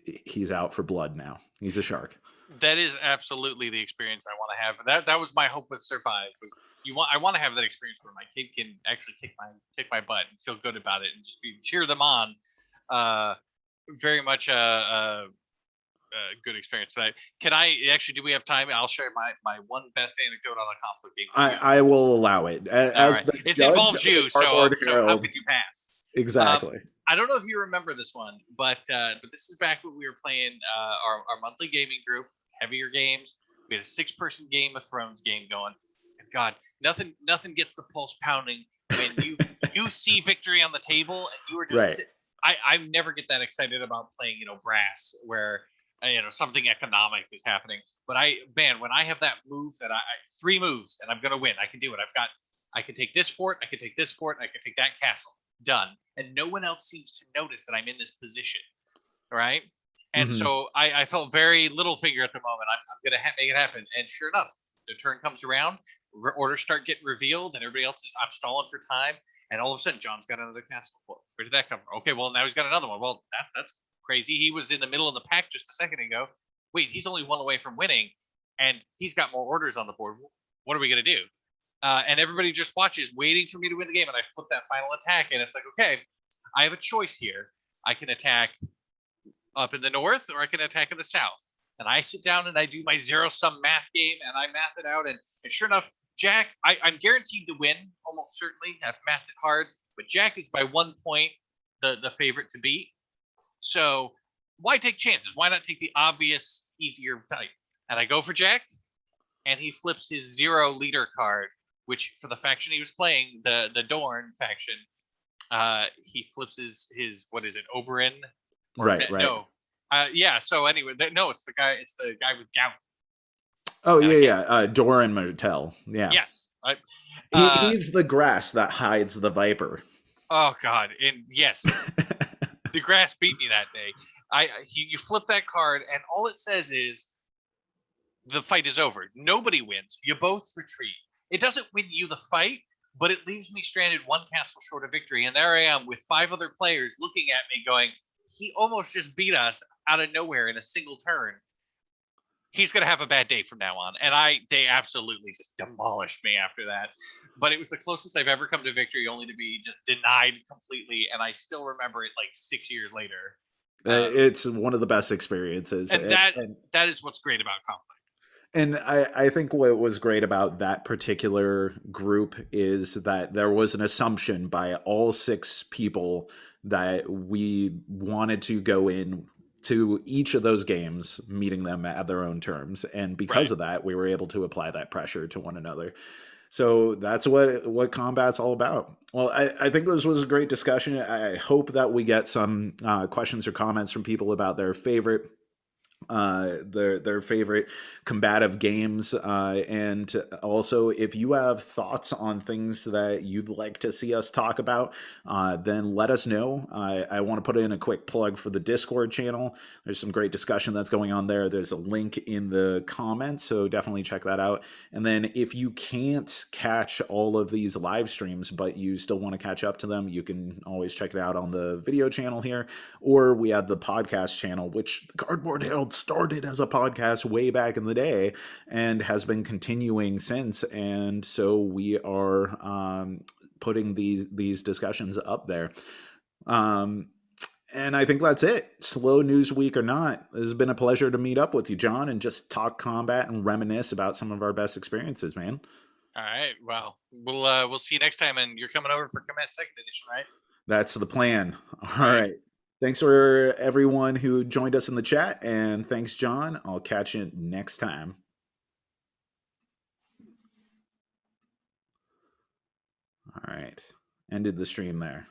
he's out for blood now. He's a shark. That is absolutely the experience I want to have. That was my hope with Survive. Was I want to have that experience where my kid can actually kick my butt and feel good about it and just cheer them on. Uh, Very much a good experience tonight. Can I actually? Do we have time? I'll share my one best anecdote on a conflict game with you. I will allow it. All As right, the it judge involves of the you, so Cardboard how Herald. could you pass? Um, Exactly. I don't know if you remember this one, but this is back when we were playing our monthly gaming group, heavier games. We had a 6-person Game of Thrones game going, and God, nothing gets the pulse pounding win. You see victory on the table, and you are just. Right. I never get that excited about playing, brass, where something economic is happening. But when I have that move that I 3 moves and I'm gonna win, I can do it. I can take this fort, I can take this fort, I can take that castle. Done. And no one else seems to notice that I'm in this position, right? And Mm-hmm. so I felt very little finger at the moment. I'm gonna make it happen. And sure enough, the turn comes around, orders start getting revealed, and everybody else is I'm stalling for time. And all of a sudden, John's got another castle fort. Where did that come from? Okay, well now he's got another one. Well, that's crazy. He was in the middle of the pack just a second ago. Wait, he's only one away from winning, and he's got more orders on the board. What are we gonna do? And everybody just watches, waiting for me to win the game. And I flip that final attack, and it's like, okay, I have a choice here. I can attack up in the north, or I can attack in the south. And I sit down and I do my zero-sum math game, and I math it out. And sure enough, Jack, I'm guaranteed to win, almost certainly. I've mathed it hard, but Jack is by 1 point the favorite to beat. So why take chances? Why not take the obvious, easier type? And I go for Jack, and he flips his 0 leader card, which for the faction he was playing, the Dorn faction, he flips his what is it, Oberyn? Right. No. Yeah. So anyway, no, it's the guy. It's the guy with gout. Oh And I yeah, can't. yeah. Doran Martell. Yeah. Yes. He's the grass that hides the viper. Oh God. And yes, the grass beat me that day. You flip that card, and all it says is the fight is over. Nobody wins. You both retreat. It doesn't win you the fight, but it leaves me stranded 1 castle short of victory. And there I am with 5 other players looking at me, going, "He almost just beat us out of nowhere in a single turn. He's going to have a bad day from now on." And they absolutely just demolished me after that. But it was the closest I've ever come to victory, only to be just denied completely. And I still remember it like 6 years later. It's one of the best experiences. And that is what's great about conflict. And I think what was great about that particular group is that there was an assumption by all 6 people that we wanted to go in to each of those games, meeting them at their own terms. And because of that, we were able to apply that pressure to one another. So that's what combat's all about. Well, I think this was a great discussion. I hope that we get some questions or comments from people about their favorite favorite combative games, and also if you have thoughts on things that you'd like to see us talk about, then let us know. I want to put in a quick plug for the Discord channel. There's some great discussion that's going on there. There's a link in the comments, so definitely check that out. And then if you can't catch all of these live streams but you still want to catch up to them, you can always check it out on the video channel here, or we have the podcast channel, which Cardboard Herald started as a podcast way back in the day and has been continuing since. And so we are putting these discussions up there. And I think that's it. Slow news week or not, it has been a pleasure to meet up with you, John, and just talk combat and reminisce about some of our best experiences, man. All right. Well, we'll see you next time. And you're coming over for Combat 2nd Edition, right? That's the plan. All right. Thanks for everyone who joined us in the chat, and thanks, John. I'll catch you next time. All right. Ended the stream there.